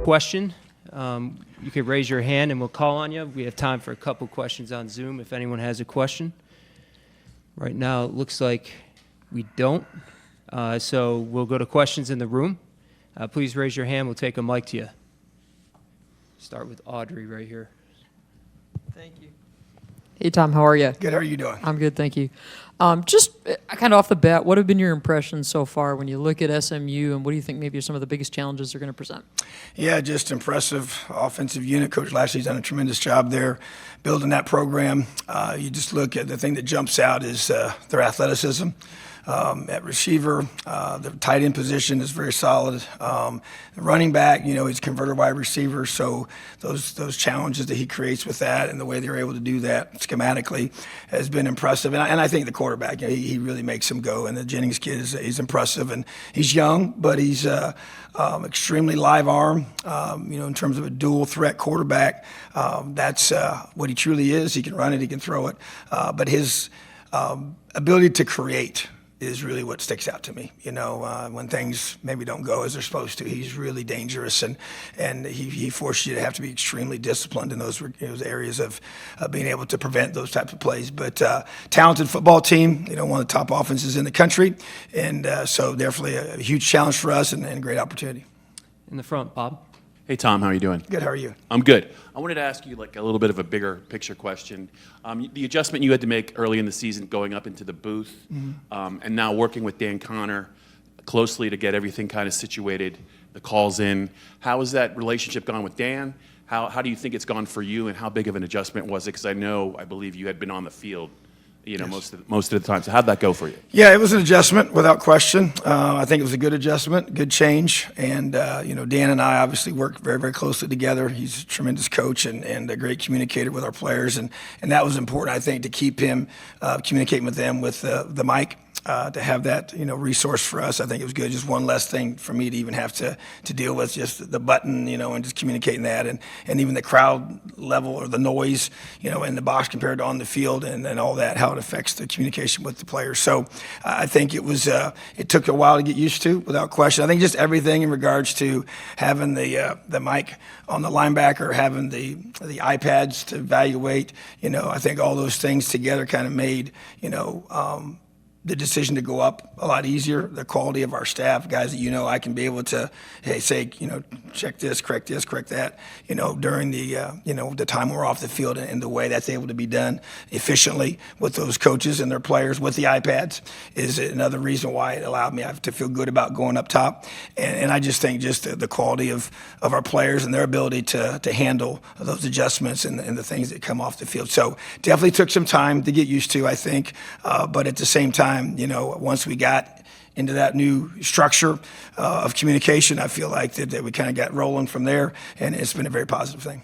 question, you could raise your hand and we'll call on you. We have time for a couple questions on Zoom if anyone has a question. Right now, it looks like we don't. So we'll go to questions in the room. Please raise your hand. We'll take a mic to you. Start with Audrey right here. Thank you. Hey, Tom, how are you? Good. How are you doing? I'm good, thank you. Just kind of off the bat, what have been your impressions so far when you look at SMU, and what do you think maybe are some of the biggest challenges they're going to present? Yeah, just impressive offensive unit. Coach Lashley's done a tremendous job there building that program. You just look at the thing that jumps out is their athleticism. At receiver, the tight end position is very solid. The running back, he's a converted wide receiver, so those challenges that he creates with that and the way they're able to do that schematically has been impressive. And I think the quarterback, he really makes him go. And the Jennings kid he's impressive, and he's young, but he's extremely live arm. In terms of a dual threat quarterback, that's what he truly is. He can run it, he can throw it, but his ability to create is really what sticks out to me. When things maybe don't go as they're supposed to, he's really dangerous, and he forces you to have to be extremely disciplined in those areas of being able to prevent those types of plays. But talented football team, one of the top offenses in the country, and so definitely a huge challenge for us and a great opportunity. In the front, Bob. Hey, Tom, how are you doing? Good, how are you? I'm good. I wanted to ask you a little bit of a bigger picture question. The adjustment you had to make early in the season going up into the booth, and now working with Dan Connor closely to get everything kind of situated, the calls in. How has that relationship gone with Dan? How do you think it's gone for you, and how big of an adjustment was it? Because I believe you had been on the field yes. most of the time. So how'd that go for you? Yeah, it was an adjustment without question. I think it was a good adjustment, good change. And, Dan and I obviously work very, very closely together. He's a tremendous coach and a great communicator with our players. And that was important, I think, to keep him communicating with them with the mic. To have that, resource for us, I think it was good. Just one less thing for me to even have to deal with, just the button, and just communicating that, and even the crowd level or the noise, in the box compared to on the field, and all that, how it affects the communication with the players. So I think it was, it took a while to get used to, without question. I think just everything in regards to having the mic on the linebacker, having the iPads to evaluate, I think all those things together kind of made, the decision to go up a lot easier. The quality of our staff, guys that I can be able to say, check this, correct that, during the time we're off the field, and the way that's able to be done efficiently with those coaches and their players with the iPads is another reason why it allowed me to feel good about going up top. And I just think just the quality of our players and their ability to handle those adjustments and the things that come off the field. So definitely took some time to get used to, I think, but at the same time, once we got into that new structure of communication, I feel like that we kind of got rolling from there, and it's been a very positive thing.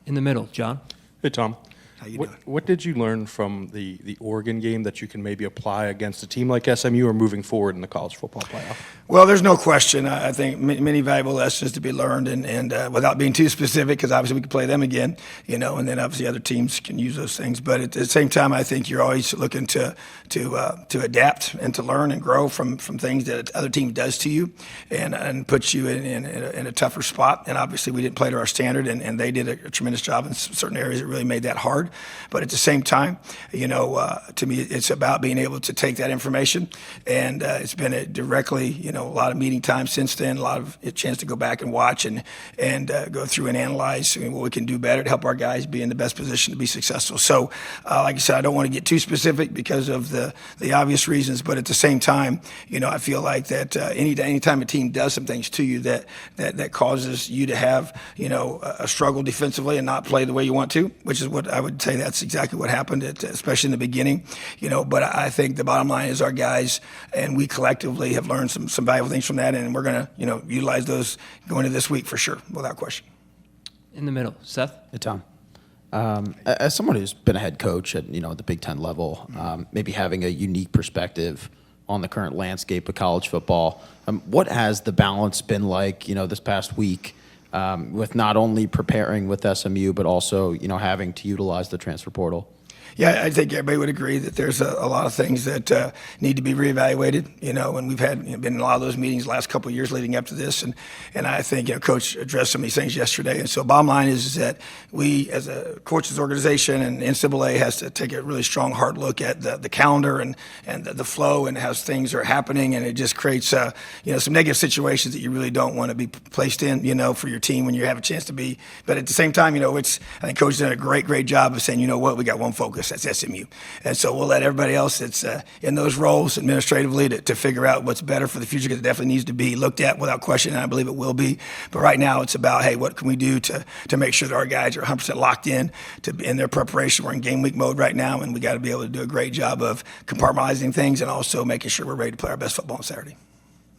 In the middle, John. Hey, Tom. How you doing? What did you learn from the Oregon game that you can maybe apply against a team like SMU or moving forward in the college football playoff? Well, there's no question. I think many valuable lessons to be learned, and without being too specific, because obviously we can play them again, and then obviously other teams can use those things. But at the same time, I think you're always looking to adapt and to learn and grow from things that other team does to you, and puts you in a tougher spot. And obviously we didn't play to our standard, and they did a tremendous job in certain areas that really made that hard. But at the same time, to me, it's about being able to take that information, and it's been directly, a lot of meeting time since then, a lot of a chance to go back and watch and go through and analyze what we can do better to help our guys be in the best position to be successful. So, like I said, I don't want to get too specific because of the obvious reasons, but at the same time, I feel like that anytime a team does some things to you that causes you to have, a struggle defensively and not play the way you want to, which is what I would say that's exactly what happened, especially in the beginning, but I think the bottom line is our guys and we collectively have learned some valuable things from that, and we're going to, utilize those going into this week for sure, without question. In the middle, Seth. Hey, Tom. As someone who's been a head coach at, the Big Ten level, maybe having a unique perspective on the current landscape of college football, what has the balance been like, this past week with not only preparing with SMU, but also, having to utilize the transfer portal? Yeah, I think everybody would agree that there's a lot of things that need to be reevaluated, and we've had been in a lot of those meetings the last couple of years leading up to this, and I think Coach addressed some of these things yesterday. And so bottom line is that we, as a coaches organization and NCAA, has to take a really strong, hard look at the calendar and the flow and how things are happening, and it just creates some negative situations that you really don't want to be placed in, for your team when you have a chance to be. But at the same time, I think Coach done a great job of saying, you know what, we got one focus. That's SMU. And so we'll let everybody else that's in those roles administratively to figure out what's better for the future, because it definitely needs to be looked at without question, and I believe it will be. But right now it's about, hey, what can we do to make sure that our guys are 100% locked in their preparation. We're in game week mode right now, and we got to be able to do a great job of compartmentalizing things and also making sure we're ready to play our best football on Saturday.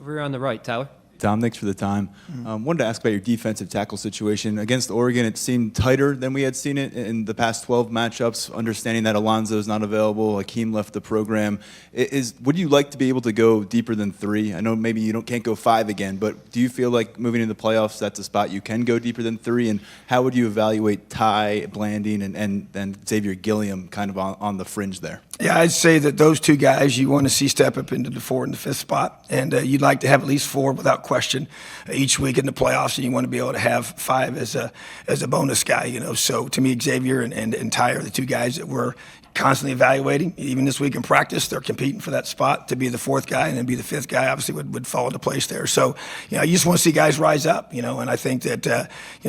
Over here on the right, Tyler. Tom, thanks for the time. Wanted to ask about your defensive tackle situation. Against Oregon, it seemed tighter than we had seen it in the past 12 matchups, understanding that Alonzo's not available, Hakeem left the program. Would you like to be able to go deeper than 3? I know maybe you can't go 5 again, but do you feel like moving into the playoffs, that's a spot you can go deeper than 3? And how would you evaluate Ty Blanding and Xavier Gilliam kind of on the fringe there? Yeah, I'd say that those two guys you want to see step up into the 4th and the 5th spot, and you'd like to have at least 4 without question each week in the playoffs, and you want to be able to have 5 as a bonus guy. So to me, Xavier and Ty are the 2 guys that we're constantly evaluating. Even this week in practice, they're competing for that spot to be the 4th guy, and then be the 5th guy. Obviously, would fall into place there. So you just want to see guys rise up. And I think that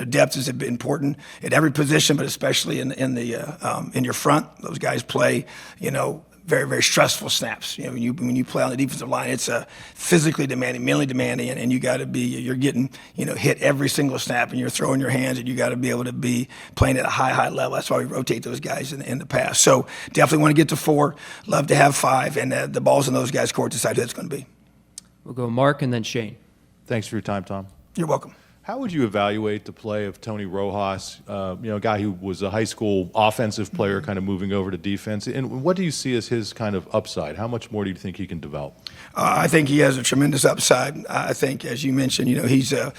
depth is important at every position, but especially in your front. Those guys play very, very stressful snaps. When you play on the defensive line, it's physically demanding, mentally demanding, and you got to be, you're getting, hit every single snap, and you're throwing your hands, and you got to be able to be playing at a high level. That's why we rotate those guys in the past. So definitely want to get to 4. Love to have 5, and the ball's in those guys' court to decide who that's going to be. We'll go Mark and then Shane. Thanks for your time, Tom. You're welcome. How would you evaluate the play of Tony Rojas, a guy who was a high school offensive player kind of moving over to defense? And what do you see as his kind of upside? How much more do you think he can develop? I think he has a tremendous upside. I think, as you mentioned, he's a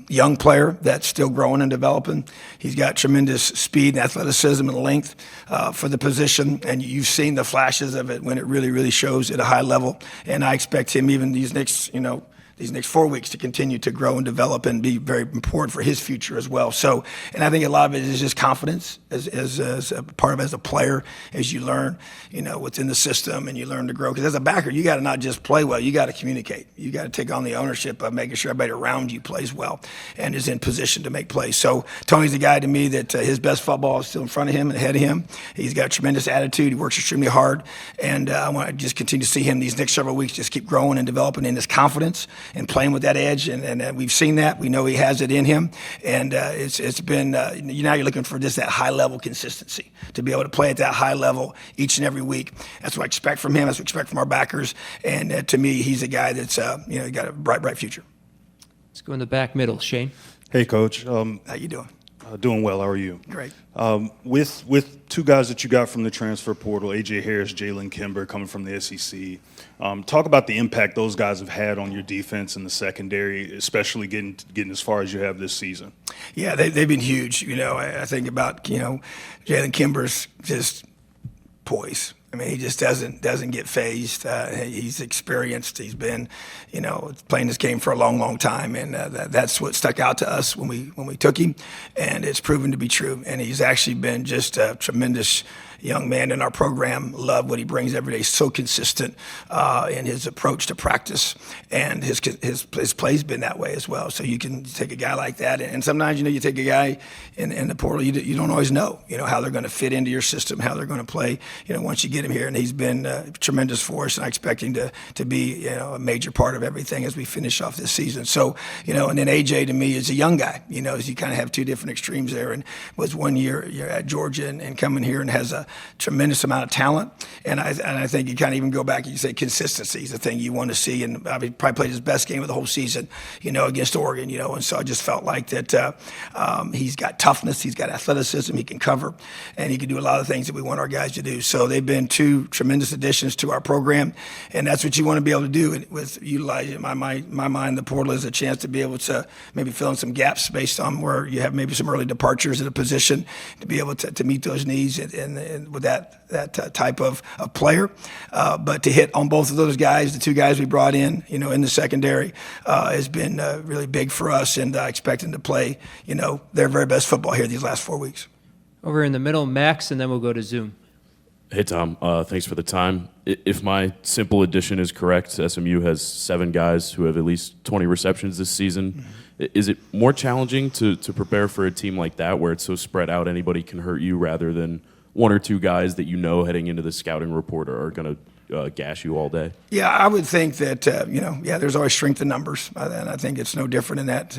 young player that's still growing and developing. He's got tremendous speed and athleticism and length for the position, and you've seen the flashes of it when it really, really shows at a high level. And I expect him even these next 4 weeks to continue to grow and develop and be very important for his future as well. So, and I think a lot of it is just confidence as a part of as a player, as you learn, what's in the system and you learn to grow. Because as a backer, you got to not just play well, you got to communicate. You got to take on the ownership of making sure everybody around you plays well and is in position to make plays. So Tony's the guy to me that his best football is still in front of him and ahead of him. He's got a tremendous attitude. He works extremely hard. And I want to just continue to see him these next several weeks just keep growing and developing in his confidence and playing with that edge, and we've seen that. We know he has it in him, and it's been now you're looking for just that high level consistency to be able to play at that high level each and every week. That's what I expect from him. That's what I expect from our backers, and to me, he's a guy that's got a bright future. Let's go in the back middle, Shane. Hey, Coach. How you doing? Doing well. How are you? Great. With 2 guys that you got from the transfer portal, A.J. Harris, Jalen Kimber, coming from the SEC, talk about the impact those guys have had on your defense in the secondary, especially getting as far as you have this season. Yeah, they've been huge. I think about Jalen Kimber's just poise. I mean, he just doesn't get phased. He's experienced. He's been, playing this game for a long time, and that's what stuck out to us when we took him, and it's proven to be true. And he's actually been just a tremendous young man in our program. Love what he brings every day. So consistent in his approach to practice, and his play's been that way as well. So you can take a guy like that, and sometimes you take a guy in the portal, you don't always know how they're going to fit into your system, how they're going to play. Once you get him here, and he's been tremendous for us, and I expect him to be a major part of everything as we finish off this season. So and then AJ to me is a young guy. As you kind of have 2 different extremes there, and was 1 year at Georgia and coming here and has a tremendous amount of talent, And I think you kind of even go back and you say consistency is the thing you want to see. And he probably played his best game of the whole season, against Oregon, And so I just felt like that he's got toughness, he's got athleticism, he can cover, and he can do a lot of things that we want our guys to do. So they've been two tremendous additions to our program, and that's what you want to be able to do with utilizing, in my mind, the portal is a chance to be able to maybe fill in some gaps based on where you have maybe some early departures at a position to be able to meet those needs and with that type of player. But to hit on both of those guys, the two guys we brought in, in the secondary, has been really big for us, and I expect them to play, their very best football here these last 4 weeks. Over in the middle, Max, and then we'll go to Zoom. Hey, Tom. Thanks for the time. If my simple addition is correct, SMU has 7 guys who have at least 20 receptions this season. Mm-hmm. Is it more challenging to prepare for a team like that where it's so spread out anybody can hurt you rather than 1 or 2 guys that heading into the scouting report are going to gash you all day? Yeah, I would think that, there's always strength in numbers. And I think it's no different in that,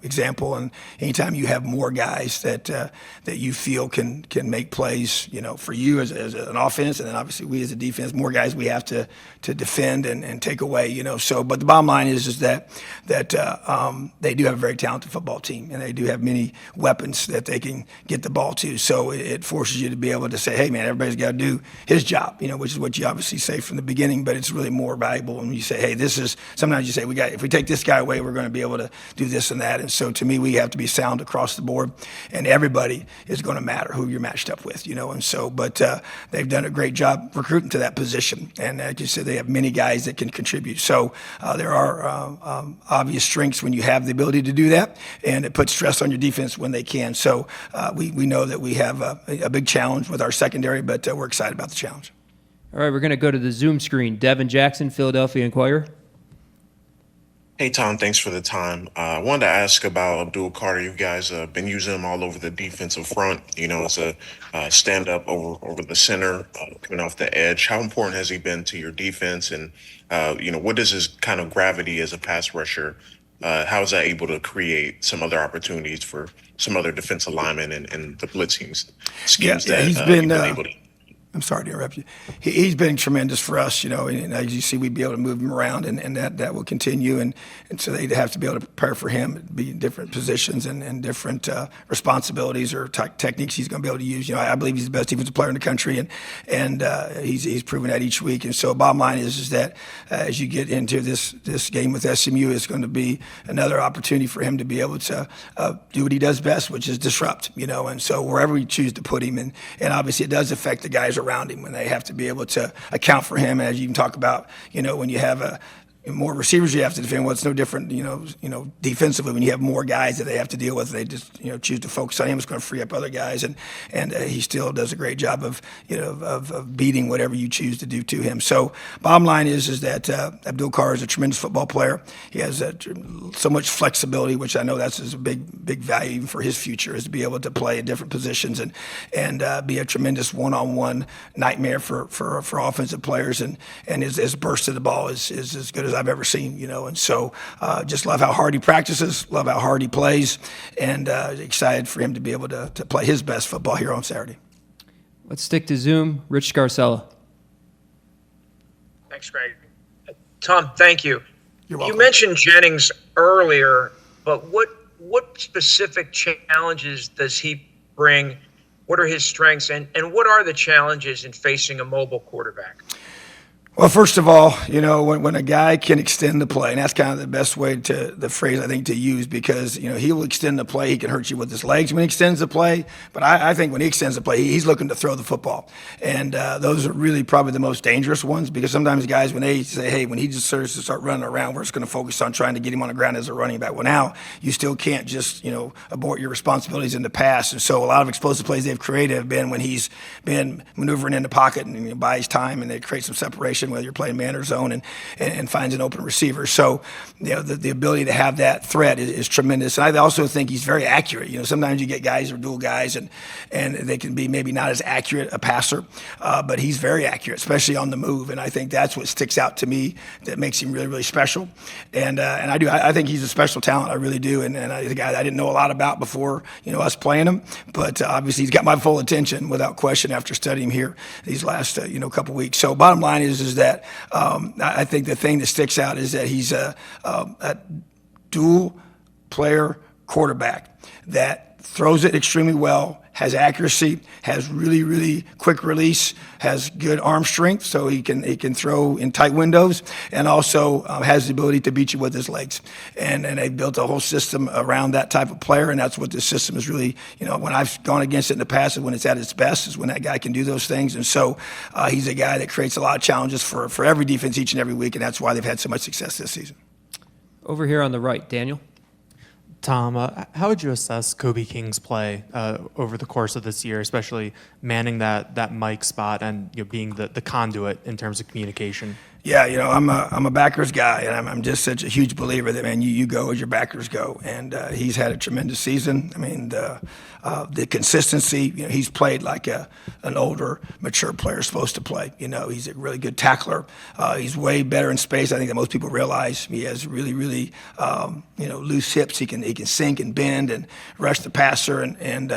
example. And anytime you have more guys that you feel can make plays, for you as an offense, and then obviously we as a defense, more guys we have to defend and take away, So, but the bottom line is that they do have a very talented football team, and they do have many weapons that they can get the ball to. So it forces you to be able to say, hey, man, everybody's got to do his job, which is what you obviously say from the beginning, but it's really more valuable when you say, hey, sometimes you say, if we take this guy away, we're going to be able to do this and that. And so to me, we have to be sound across the board, and everybody is going to matter who you're matched up with, and so, but they've done a great job recruiting to that position. And like you said, they have many guys that can contribute. So there are obvious strengths when you have the ability to do that, and it puts stress on your defense when they can. So we know that we have a big challenge with our secondary, but we're excited about the challenge. All right, we're going to go to the Zoom screen. Devin Jackson, Philadelphia Inquirer. Hey, Tom, thanks for the time. I wanted to ask about Abdul Carter. You guys have been using him all over the defensive front, as a stand-up over the center, coming off the edge. How important has he been to your defense? And, what is his kind of gravity as a pass rusher? How is that able to create some other opportunities for some other defensive linemen and the blitzing schemes that he's you've been been able to? I'm sorry to interrupt you. He's been tremendous for us, and as you see, we'd be able to move him around, and that will continue. And so they'd have to be able to prepare for him, be in different positions and different responsibilities or techniques he's going to be able to use. I believe he's the best defensive player in the country, and he's proven that each week. And so bottom line is that as you get into this game with SMU, it's going to be another opportunity for him to be able to do what he does best, which is disrupt, And so wherever we choose to put him, and obviously it does affect the guys around him when they have to be able to account for him. As you can talk about, when you have more receivers you have to defend. Well, it's no different, defensively when you have more guys that they have to deal with. They just, choose to focus on him. It's going to free up other guys, and he still does a great job of beating whatever you choose to do to him. So, bottom line is that Abdul Carter is a tremendous football player. He has so much flexibility, which I know that's a big value even for his future, is to be able to play in different positions and be a tremendous one-on-one nightmare for offensive players. And his burst of the ball is as good as I've ever seen, and so just love how hard he practices, love how hard he plays, and excited for him to be able to play his best football here on Saturday. Let's stick to Zoom. Rich Scarcella. Thanks, Greg. Tom, thank you. You're welcome. You mentioned Jennings earlier, but what specific challenges does he bring? What are his strengths, and what are the challenges in facing a mobile quarterback? Well, first of all, when a guy can extend the play, and that's kind of the best way the phrase I think to use, because, he will extend the play. He can hurt you with his legs when he extends the play. But I think when he extends the play, he's looking to throw the football. And those are really probably the most dangerous ones, because sometimes guys, when they say, hey, when he just starts to start running around, we're just going to focus on trying to get him on the ground as a running back. Well, now you still can't just, abort your responsibilities in the pass. And so a lot of explosive plays they've created have been when he's been maneuvering in the pocket and buys time, and they create some separation. protection, whether you're playing man or zone, and finds an open receiver. So, the ability to have that threat is tremendous. And I also think he's very accurate. Sometimes you get guys who are dual guys, and they can be maybe not as accurate a passer, but he's very accurate, especially on the move. And I think that's what sticks out to me that makes him really, really special. And I think he's a special talent. I really do. And he's a guy that I didn't know a lot about before, us playing him. But obviously he's got my full attention without question after studying him here these last, couple weeks. So bottom line is that I think the thing that sticks out is that he's a dual player quarterback that throws it extremely well, has accuracy, has really, really quick release, has good arm strength, so he can throw in tight windows, and also has the ability to beat you with his legs. And they built a whole system around that type of player, and that's what this system is really, when I've gone against it in the past, and when it's at its best, is when that guy can do those things. And so he's a guy that creates a lot of challenges for every defense each and every week, and that's why they've had so much success this season. Over here on the right, Daniel. Tom, how would you assess Kobe King's play over the course of this year, especially manning that Mike spot and being the conduit in terms of communication? Yeah, I'm a backers guy, and I'm just such a huge believer that, man, you go as your backers go. And he's had a tremendous season. I mean, the consistency, he's played like an older, mature player is supposed to play. He's a really good tackler. He's way better in space, I think, than most people realize. He has really, really, loose hips. He can sink and bend and rush the passer and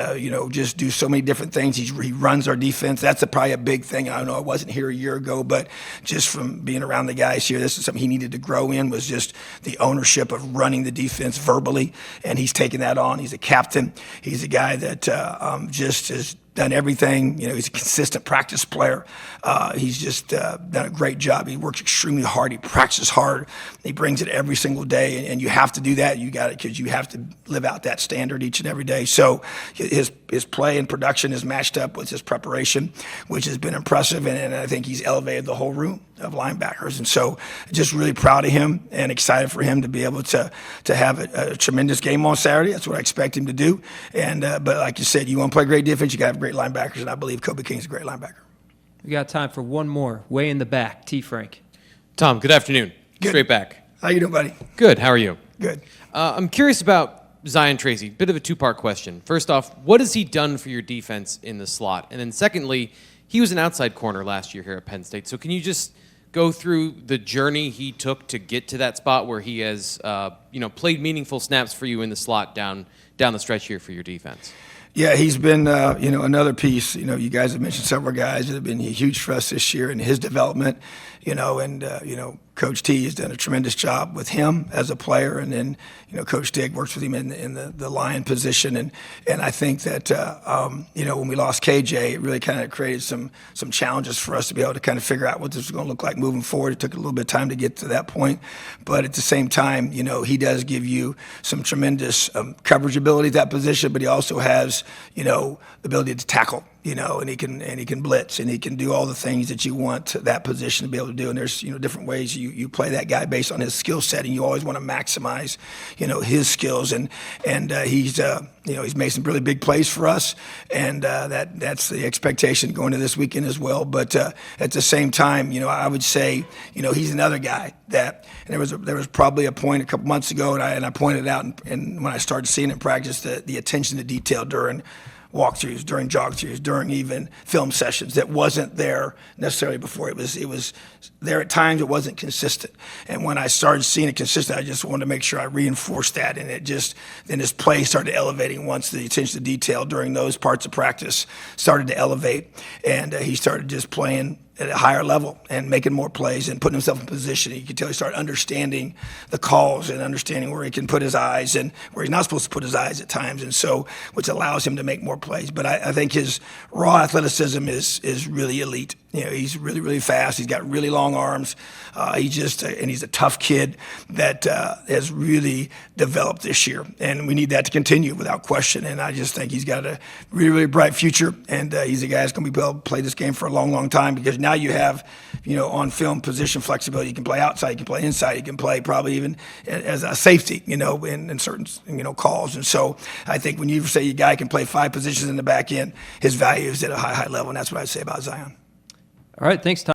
just do so many different things. He runs our defense. That's probably a big thing. I know I wasn't here a year ago, but just from being around the guys here, this is something he needed to grow in, was just the ownership of running the defense verbally, and he's taken that on. He's a captain. He's a guy that just has done everything. He's a consistent practice player. He's just done a great job. He works extremely hard. He practices hard. He brings it every single day, and you have to do that. You got it, because you have to live out that standard each and every day. So his play and production is matched up with his preparation, which has been impressive, and I think he's elevated the whole room of linebackers. And so just really proud of him and excited for him to be able to have a tremendous game on Saturday. That's what I expect him to do. And but like you said, you want to play great defense, you got to have great linebackers, and I believe Kobe King's a great linebacker. We got time for one more. Way in the back, T. Frank. Tom, good afternoon. Good. Straight back. How you doing, buddy? Good. How are you? Good. I'm curious about Zion Tracy. Bit of a two-part question. First off, what has he done for your defense in the slot? And then secondly, he was an outside corner last year here at Penn State. So can you just go through the journey he took to get to that spot where he has, played meaningful snaps for you in the slot down the stretch here for your defense? Yeah, he's been, another piece. You guys have mentioned several guys that have been huge for us this year in his development, Coach T has done a tremendous job with him as a player, and then Coach Digg works with him in the lion position, and I think that when we lost KJ, it really kind of created some challenges for us to be able to kind of figure out what this was going to look like moving forward. It took a little bit of time to get to that point, but at the same time, he does give you some tremendous coverage ability at that position, but he also has the ability to tackle. And he can blitz, and he can do all the things that you want that position to be able to do. And there's different ways you play that guy based on his skill set, and you always want to maximize his skills. And he's made some really big plays for us, and that's the expectation going to this weekend as well. But at the same time, I would say he's another guy that, and there was probably a point a couple months ago, and I pointed out, and when I started seeing it in practice, the attention to detail during walkthroughs, during jog-throughs, during even film sessions that wasn't there necessarily before. It was there at times. It wasn't consistent. And when I started seeing it consistent, I just wanted to make sure I reinforced that. And then his play started elevating once the attention to detail during those parts of practice started to elevate. And he started just playing at a higher level and making more plays and putting himself in position. You can tell he started understanding the calls and understanding where he can put his eyes and where he's not supposed to put his eyes at times, and so which allows him to make more plays. But I think his raw athleticism is really elite. He's really, really fast. He's got really long arms. And he's a tough kid that has really developed this year, and we need that to continue without question. And I just think he's got a really, really bright future, and he's a guy that's going to be able to play this game for a long, long time, because now you have, on film position flexibility. You can play outside, you can play inside, you can play probably even as a safety, in certain, calls. And so I think when you say a guy can play 5 positions in the back end, his value is at a high, high level, and that's what I'd say about Zion. All right, thanks, Tom.